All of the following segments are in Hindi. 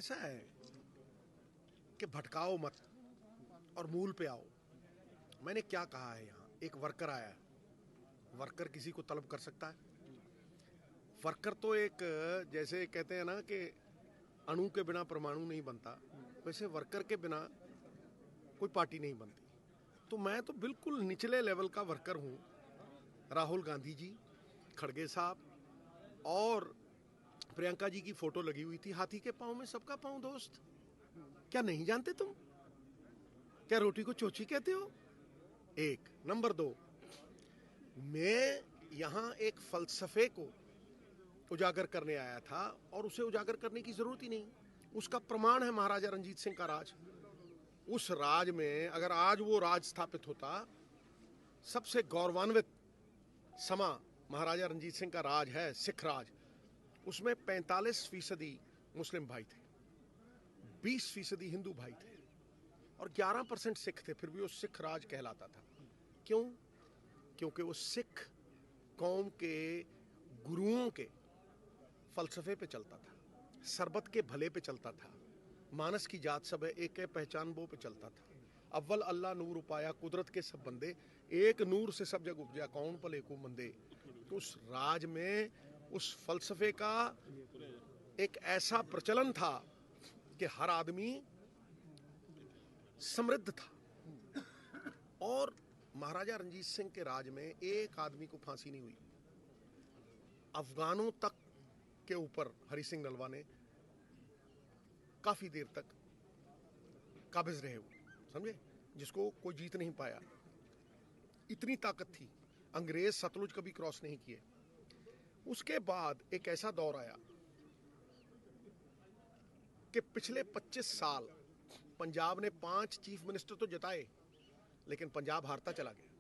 ऐसा है कि भटकाओ मत और मूल पे आओ। मैंने क्या कहा है, यहाँ एक वर्कर आया है, वर्कर किसी को तलब कर सकता है? वर्कर तो एक, जैसे कहते हैं ना कि अणु के बिना परमाणु नहीं बनता, वैसे वर्कर के बिना कोई पार्टी नहीं बनती। तो मैं तो बिल्कुल निचले लेवल का वर्कर हूँ। राहुल गांधी जी, खड़गे साहब और प्रियंका जी की फोटो लगी हुई थी। हाथी के पांव में सबका पांव दोस्त, क्या नहीं जानते तुम? क्या रोटी को चोची कहते हो? एक नंबर 2, मैं यहां एक फलसफे को उजागर करने आया था और उसे उजागर करने की जरूरत ही नहीं। उसका प्रमाण है महाराजा रंजीत सिंह का राज। उस राज में अगर आज वो राज स्थापित होता, सबसे गौरवान्वित समा महाराजा रंजीत सिंह का राज है, सिख राज। उसमें 45% मुस्लिम भाई थे, 20% हिंदू भाई थे और 11% सिख थे। फिर भी वो सिख राज कहलाता था। क्यों? क्योंकि वो सिख कौम के गुरुओं के फलसफे पे चलता था, सरबत के भले पे चलता था, मानस की जात सब है एक है पहचान वो पे चलता था। अव्वल अल्लाह नूर उपाया कुदरत के सब बंदे, एक नूर से सब जग उपजा कौन भले को मंदे। तो उस राज में उस फलसफे का एक ऐसा प्रचलन था कि हर आदमी समृद्ध था। और महाराजा रंजीत सिंह के राज में एक आदमी को फांसी नहीं हुई। अफगानों तक के ऊपर हरि सिंह नलवा ने काफी देर तक काबिज रहे, वो समझे, जिसको कोई जीत नहीं पाया। इतनी ताकत थी, अंग्रेज सतलुज कभी क्रॉस नहीं किए। उसके बाद एक ऐसा दौर आया कि पिछले 25 साल पंजाब ने 5 चीफ मिनिस्टर तो जिताए, लेकिन पंजाब हारता चला गया।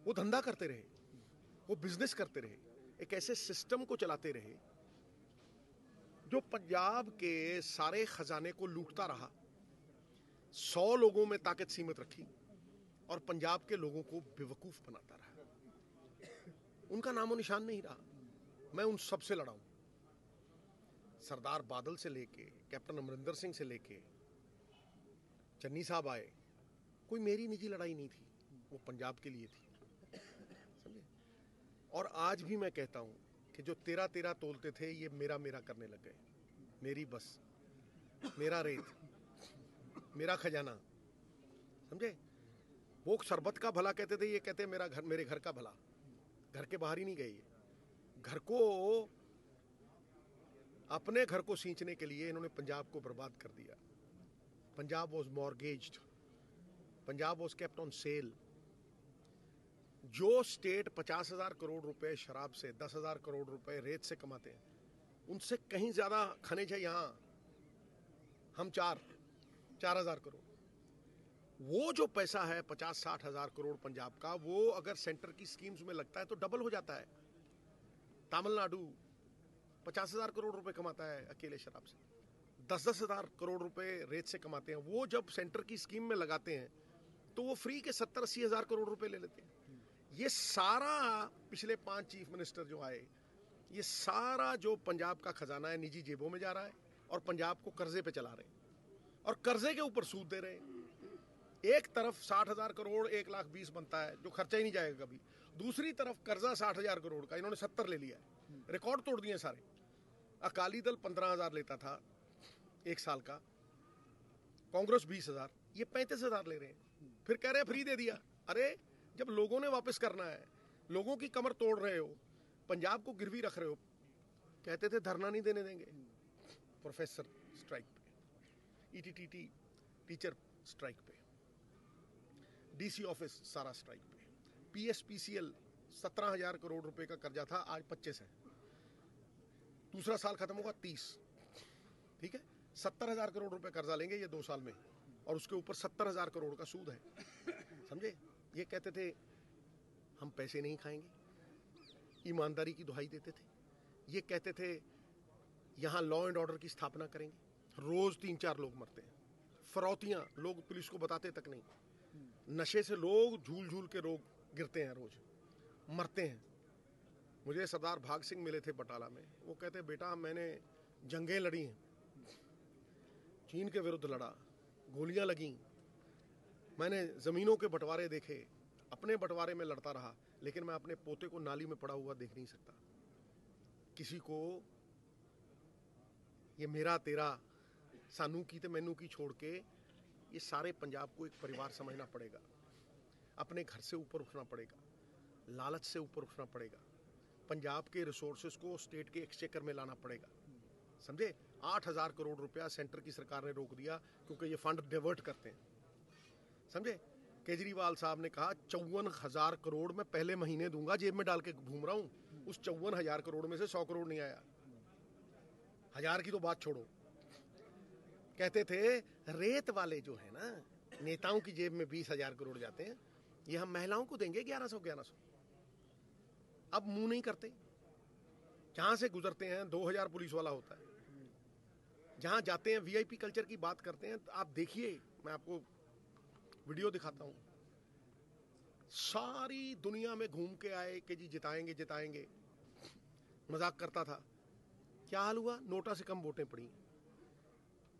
वो धंधा करते रहे, वो बिजनेस करते रहे, एक ऐसे सिस्टम को चलाते रहे जो पंजाब के सारे खजाने को लूटता रहा। 100 लोगों में ताकत सीमित रखी और पंजाब के लोगों को बेवकूफ बनाता रहा। उनका नामो निशान नहीं रहा। मैं उन सब से लड़ा हूं, सरदार बादल से लेके कैप्टन अमरिंदर सिंह से लेके चन्नी साहब आए। कोई मेरी निजी लड़ाई नहीं थी, वो पंजाब के लिए थी, समझे। और आज भी मैं कहता हूं कि जो 13-13 तोलते थे, ये मेरा मेरा करने लग गए। मेरी बस, मेरा रेत, मेरा खजाना, समझे। वो शरबत का भला कहते थे, ये कहते मेरा घर, मेरे घर का भला। घर के बाहर ही नहीं गए ये। घर को, अपने घर को सींचने के लिए इन्होंने पंजाब को बर्बाद कर दिया। Punjab was mortgaged, Punjab was kept on sale. जो स्टेट 50,000 करोड़ रुपए शराब से, 10,000 करोड़ रुपए रेत से कमाते हैं, उनसे कहीं ज्यादा खनिज है यहां। हम 4,000 करोड़। वो जो पैसा है 50-60 हजार करोड़ पंजाब का, वो अगर सेंटर की स्कीम्स में लगता है तो डबल हो जाता है। तमिलनाडु 50,000 करोड़ रुपए कमाता है अकेले शराब से, 10-10 हजार करोड़ रुपए रेत से कमाते हैं। वो जब सेंटर की स्कीम में लगाते हैं तो वो फ्री के 70-80 हजार करोड़ रुपए ले लेते हैं। ये सारा पिछले 5 चीफ मिनिस्टर जो आए, ये सारा जो पंजाब का खजाना है निजी जेबों में जा रहा है और पंजाब को कर्जे पे चला रहे हैं और कर्जे के ऊपर सूद दे रहे हैं। एक तरफ 60,000 करोड़ 1,20,000 बनता है जो खर्चा ही नहीं जाएगा कभी, दूसरी तरफ कर्जा 60,000 करोड़ का इन्होंने 70 ले लिया है। रिकॉर्ड तोड़ दिए सारे। अकाली दल 15,000 लेता था एक साल का, कांग्रेस 20,000, ये 35,000 ले रहे हैं। फिर कह रहे हैं फ्री दे दिया। अरे जब लोगों ने वापस करना है, लोगों की कमर तोड़ रहे हो, पंजाब को गिरवी रख रहे हो। कहते थे धरना नहीं देने देंगे, प्रोफेसर स्ट्राइक पे, ईटीटीटी टीचर स्ट्राइक पे, डीसी ऑफिस सारा स्ट्राइक पे, पीएसपीसीएल 17,000 करोड़ रुपए का कर्जा था, आज 25 है। दूसरा साल खत्म होगा 30, ठीक है। 70,000 करोड़ रुपए कर्जा लेंगे ये 2 साल में और उसके ऊपर 70,000 करोड़ का सूद है, समझे। ये कहते थे हम पैसे नहीं खाएंगे, ईमानदारी की दुहाई देते थे। ये कहते थे यहां लॉ एंड ऑर्डर की स्थापना करेंगे। रोज 3-4 लोग मरते हैं, फरौतियां, लोग पुलिस को बताते तक नहीं। नशे से लोग झूल झूल के रोग गिरते हैं, रोज मरते हैं। मुझे सरदार भाग सिंह मिले थे बटाला में, वो कहते बेटा मैंने जंगें लड़ी हैं, चीन के विरुद्ध लड़ा, गोलियां लगीं, मैंने ज़मीनों के बंटवारे देखे, अपने बंटवारे में लड़ता रहा, लेकिन मैं अपने पोते को नाली में पड़ा हुआ देख नहीं सकता। किसी को ये मेरा तेरा सानू की ते मैनू की छोड़ के ये सारे पंजाब को एक परिवार समझना पड़ेगा। अपने घर से ऊपर उठना पड़ेगा, लालच से ऊपर उठना पड़ेगा, पंजाब के रिसोर्सेज को स्टेट के एक्सचेकर में लाना पड़ेगा। समझे? 8,000 करोड़ रुपया सेंटर की सरकार ने रोक दिया क्योंकि ये फंड डाइवर्ट करते हैं। समझे? केजरीवाल साहब ने कहा 54,000 करोड़ मैं पहले महीने दूंगा, जेब में डाल के घूम रहा हूं। उस 54,000 करोड़ में से 100 करोड़ नहीं आया। 1000 की तो बात छोड़ो। कहते थे रेत वाले जो है ना, नेताओं की जेब में 20,000 करोड़ जाते हैं, ये हम महिलाओं को देंगे 1100। अब मुंह नहीं करते। जहां से गुजरते हैं 2000 पुलिस वाला होता है, जहां जाते हैं वीआईपी कल्चर की बात करते हैं। आप देखिए, मैं आपको वीडियो दिखाता हूं। सारी दुनिया में घूम के आए कि जी जिताएंगे जिताएंगे, मजाक करता था। क्या हाल हुआ? नोटा से कम वोटें पड़ी।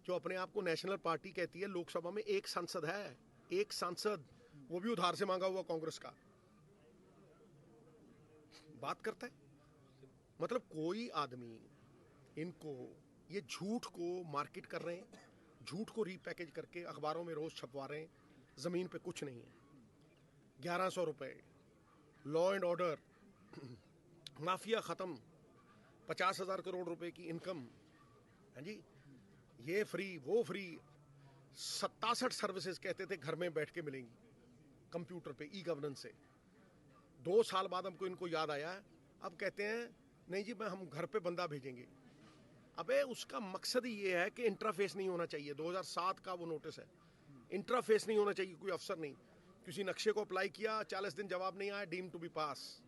जो अपने आप को नेशनल पार्टी कहती है, लोकसभा में एक सांसद है, एक सांसद, वो भी उधार से मांगा हुआ कांग्रेस का, बात करता है। मतलब कोई आदमी इनको ये झूठ को मार्केट कर रहे हैं, झूठ को रीपैकेज करके अखबारों में रोज छपवा रहे हैं। जमीन पे कुछ नहीं है। 1100 रुपए, लॉ एंड ऑर्डर, माफिया खत्म, 50,000 करोड़ रुपए की इनकम है जी, ये फ्री वो फ्री। 67 सर्विसेज कहते थे घर में बैठ के मिलेंगी कंप्यूटर पे, ई गवर्नेंस से। 2 साल बाद हमको इनको याद आया, अब कहते हैं नहीं जी हम घर पे बंदा भेजेंगे। अबे उसका मकसद ही ये है कि इंटरफेस नहीं होना चाहिए। 2007 का वो नोटिस है, इंटरफेस नहीं होना चाहिए। कोई अफसर नहीं, किसी नक्शे को अप्लाई किया, 40 दिन जवाब नहीं आया, deem to be pass.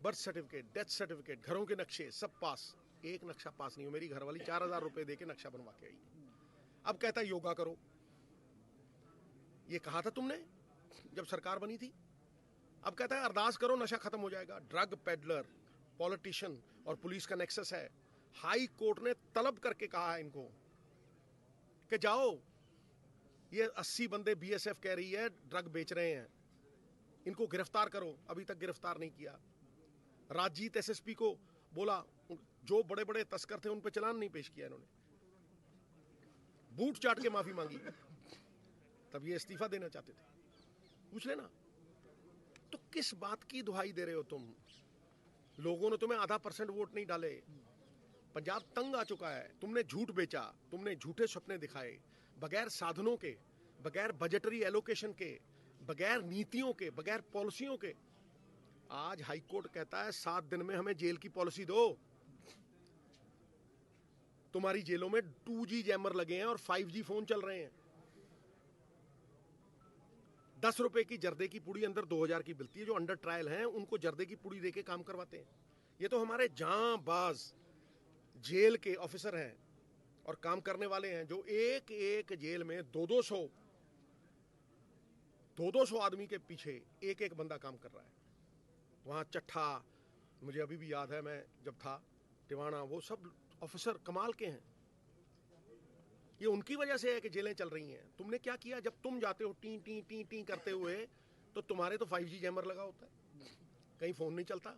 Birth certificate, death certificate, घरों के नक्शे सब पास, एक नक्शा पास नहीं हो। मेरी घरवाली 4,000 रुपए दे के नक्शा बनवा के आई। अब कहता है योगा करो। ये कहा था तुमने जब सरकार बनी थी। अब कहता है अरदास करो नशा खत्म हो जाएगा। ड्रग पेडलर, पॉलिटिशियन और पुलिस का नेक्सस है। हाई कोर्ट ने तलब करके कहा है इनको कि जाओ, ये 80 बंदे बीएसएफ कह रही है ड्रग बेच रहे हैं, इनको गिरफ्तार करो। अभी तक गिरफ्तार नहीं किया। राजजीत एसएसपी को बोला, जो बड़े बड़े तस्कर थे उन पे चालान नहीं पेश किया इन्होंने, बूट चाट के माफी मांगी। तब ये इस्तीफा देना चाहते थे, पूछ लेना। तो किस बात की दुहाई दे रहे हो तुम? लोगों ने तुम्हें 0.5% वोट नहीं डाले। पंजाब तंग आ चुका है। तुमने झूठ बेचा, तुमने झूठे सपने दिखाए, बगैर साधनों के, बगैर बजटरी एलोकेशन के, बगैर नीतियों के, बगैर पॉलिसियों के। आज हाईकोर्ट कहता है 7 दिन में हमें जेल की पॉलिसी दो। तुम्हारी जेलों में 2G जैमर लगे हैं और 5G फोन चल रहे हैं। 10 रुपए की जर्दे की पुड़ी अंदर 2000 की मिलती है। जो अंडर ट्रायल हैं उनको जर्दे की पुड़ी देके काम करवाते हैं। ये तो हमारे जांबाज जेल के ऑफिसर हैं और काम करने वाले हैं, जो एक एक जेल में 200 आदमी के पीछे एक एक बंदा काम कर रहा है। वहां चट्ठा, मुझे अभी भी याद है, मैं जब था टिवाना, वो सब ऑफिसर कमाल के हैं। ये उनकी वजह से है कि जेलें चल रही हैं। तुमने क्या किया? जब तुम जाते हो टी टी टी टी करते हुए, तो तुम्हारे तो 5G जैमर लगा होता है, कहीं फोन नहीं चलता।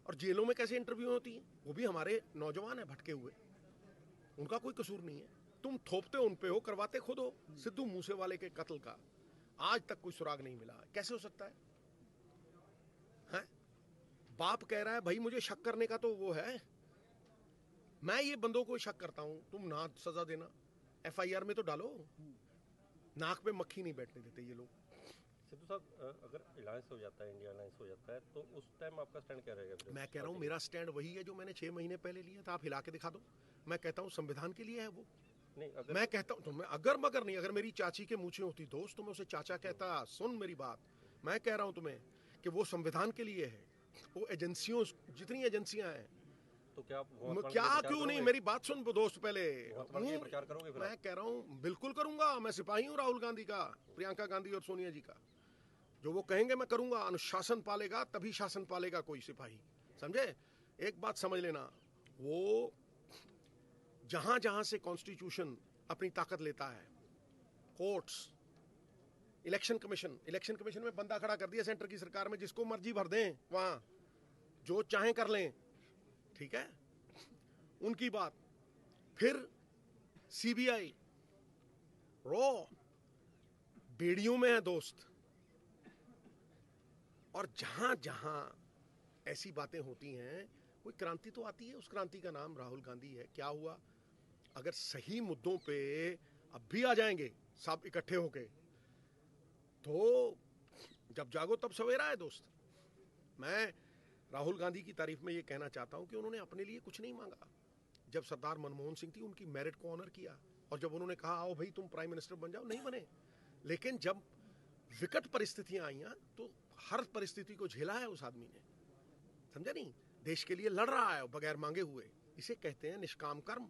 और जेलों में कैसे इंटरव्यू होती है? वो भी हमारे नौजवान है भटके हुए, उनका कोई कसूर नहीं है। तुम थोपते उन पे हो, करवाते खुद हो। सिद्धू मूसेवाले के कत्ल का आज तक कोई सुराग नहीं मिला। कैसे हो सकता है? बाप कह रहा है भाई मुझे शक करने का तो वो है, मैं ये बंदों को शक करता हूं, तुम ना सजा देना, FIR में तो डालो। नाक पे मक्खी नहीं बैठने देते ये लोग। सिद्धू साहब, अगर अलायंस हो जाता है, इंडिया अलायंस हो जाता है, तो उस टाइम आपका स्टैंड क्या रहेगा? मैं कह रहा हूं मेरा स्टैंड वही है जो मैंने 6 महीने पहले लिया था। आप हिला के दिखा दो। मैं कहता हूं संविधान के लिए है वो। नहीं, अगर मैं कहता हूं, तो मैं अगर मगर नहीं, अगर मेरी चाची के मूछें होती दोस्त तो मैं उसे चाचा कहता। सुन मेरी बात, मैं कह रहा हूं तुम्हें कि वो संविधान के लिए है। वो एजेंसियों, जितनी एजेंसियां हैं, तो क्या क्या क्यों नहीं? मेरी बात सुन दोस्त पहले। प्रचार करोगे? मैं कह रहा हूं बिल्कुल करूंगा। मैं सिपाही हूं राहुल गांधी का, प्रियंका गांधी और सोनिया जी का। जो वो कहेंगे मैं करूंगा। अनुशासन पालेगा तभी शासन पालेगा कोई सिपाही, समझे? एक बात समझ लेना, वो जहां जहां से कॉन्स्टिट्यूशन अपनी ताकत लेता है, कोर्ट्स, इलेक्शन कमीशन में बंदा खड़ा कर दिया सेंटर की सरकार में, जिसको मर्जी भर दें, वहां जो चाहें कर लें, ठीक है, उनकी बात। फिर सीबीआई, रॉ, बेड़ियों में है दोस्त। और जहां जहां ऐसी बातें होती हैं, कोई क्रांति तो आती है, उस क्रांति का नाम राहुल गांधी है। क्या हुआ? अगर सही मुद्दों पे अब भी आ जाएंगे सब इकट्ठे होके, तो जब जागो तब सवेरा है दोस्त। मैं राहुल गांधी की तारीफ में ये कहना चाहता हूं कि उन्होंने अपने लिए कुछ नहीं मांगा। जब सरदार मनमोहन सिंह थी, उनकी मेरिट को ऑनर किया, और जब उन्होंने कहा आओ भाई तुम प्राइम मिनिस्टर बन जाओ, नहीं बने। लेकिन जब विकट परिस्थितियां आईयां, तो हर परिस्थिति को झेला है उस आदमी ने, समझा नहीं? देश के लिए लड़ रहा है बगैर मांगे हुए। इसे कहते हैं निष्काम कर्म।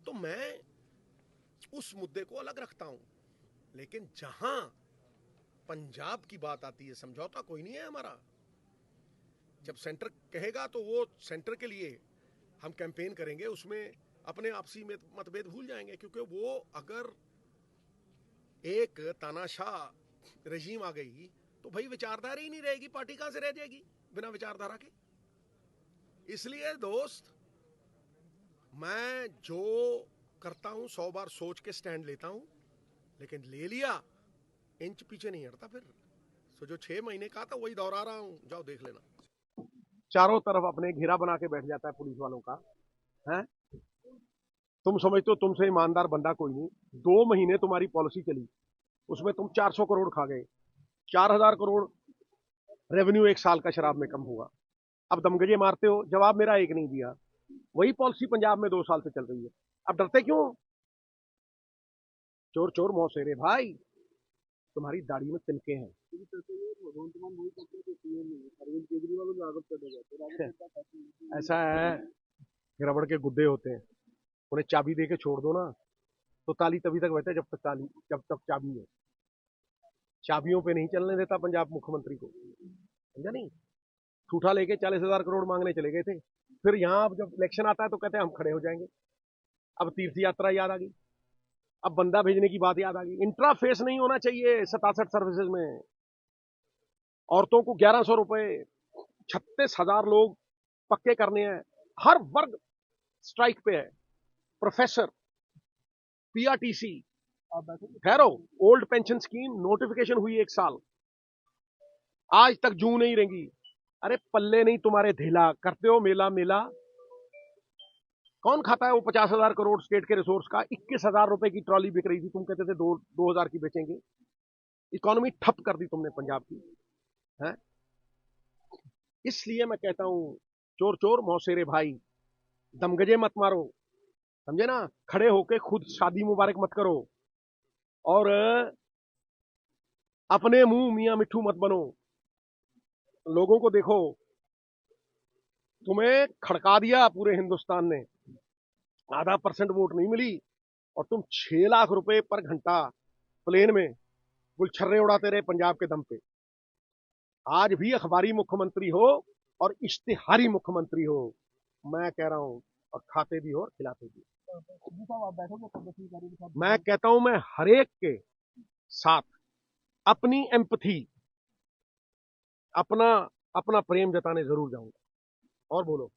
तो मैं उस मुद्दे को अलग रखता हूं। लेकिन जहां पंजाब की बात आती है, समझौता कोई नहीं है हमारा। जब सेंटर कहेगा तो वो सेंटर के लिए हम कैंपेन करेंगे, उसमें अपने आपसी मतभेद भूल जाएंगे, क्योंकि वो अगर एक तानाशाह रजीम आ गई तो भाई विचारधारा ही नहीं रहेगी, पार्टी कहां से रह जाएगी बिना विचारधारा के। इसलिए दोस्त, मैं जो करता हूं 100 बार सोच के स्टैंड लेता हूं, लेकिन ले लिया, इंच पीछे नहीं हटता। फिर तो जो 6 महीने का था वही दोहरा रहा हूं, जाओ देख लेना। चारों तरफ अपने घेरा बना के बैठ जाता है पुलिस वालों का, है? तुम समझते हो तुमसे ईमानदार बंदा कोई नहीं। 2 महीने तुम्हारी पॉलिसी चली, उसमें तुम 400 करोड़ खा गए। 4000 करोड़ रेवेन्यू एक साल का शराब में कम हुआ। अब दमगजे मारते हो, जवाब मेरा एक नहीं दिया। वही पॉलिसी पंजाब में 2 साल से चल रही है, अब डरते क्यों? चोर चोर मौसेरे भाई, तुम्हारी दाढ़ी में तिनके हैं। ऐसा है, रबड़ के गुड्डे होते हैं, उन्हें चाबी दे के छोड़ दो ना, तो ताली तभी तक बजता है जब तक चाबी है। चाबियों पे नहीं चलने देता पंजाब मुख्यमंत्री को, समझा नहीं? ठूठा लेके 40,000 करोड़ मांगने चले गए थे। फिर यहाँ अब जब इलेक्शन आता है तो कहते हैं हम खड़े हो जाएंगे। अब तीर्थ यात्रा याद आ गई, अब बंदा भेजने की बात याद आ गई। इंट्राफेस नहीं होना चाहिए 67 सर्विसेज में। औरतों को 1100 रुपए, 36,000 लोग पक्के करने हैं। हर वर्ग स्ट्राइक पे है, प्रोफेसर, पीआरटीसी। ठहरो, ओल्ड पेंशन स्कीम नोटिफिकेशन हुई 1 साल, आज तक जू नहीं रेंगी। अरे पल्ले नहीं तुम्हारे ढीला, करते हो मेला मेला। कौन खाता है वो 50,000 करोड़ स्टेट के रिसोर्स का? 21,000 रुपए की ट्रॉली बिक रही थी, तुम कहते थे 2,000 की बेचेंगे। इकोनॉमी ठप कर दी तुमने पंजाब की, है? इसलिए मैं कहता हूं, चोर चोर मौसेरे भाई, दमगजे मत मारो, समझे ना? खड़े होके खुद शादी मुबारक मत करो, और अपने मुंह मियां मिट्ठू मत बनो। लोगों को देखो, तुम्हें खड़का दिया पूरे हिंदुस्तान ने, 0.5% वोट नहीं मिली, और तुम 6 लाख रुपए पर घंटा प्लेन में गुलछर्रे उड़ाते रहे पंजाब के दम पे। आज भी अखबारी मुख्यमंत्री हो और इश्तिहारी मुख्यमंत्री हो, मैं कह रहा हूं, और खाते भी हो और खिलाते भी। मैं कहता हूं, मैं हरेक के साथ अपनी एम्पथी, अपना अपना प्रेम जताने जरूर जाऊंगा। और बोलो।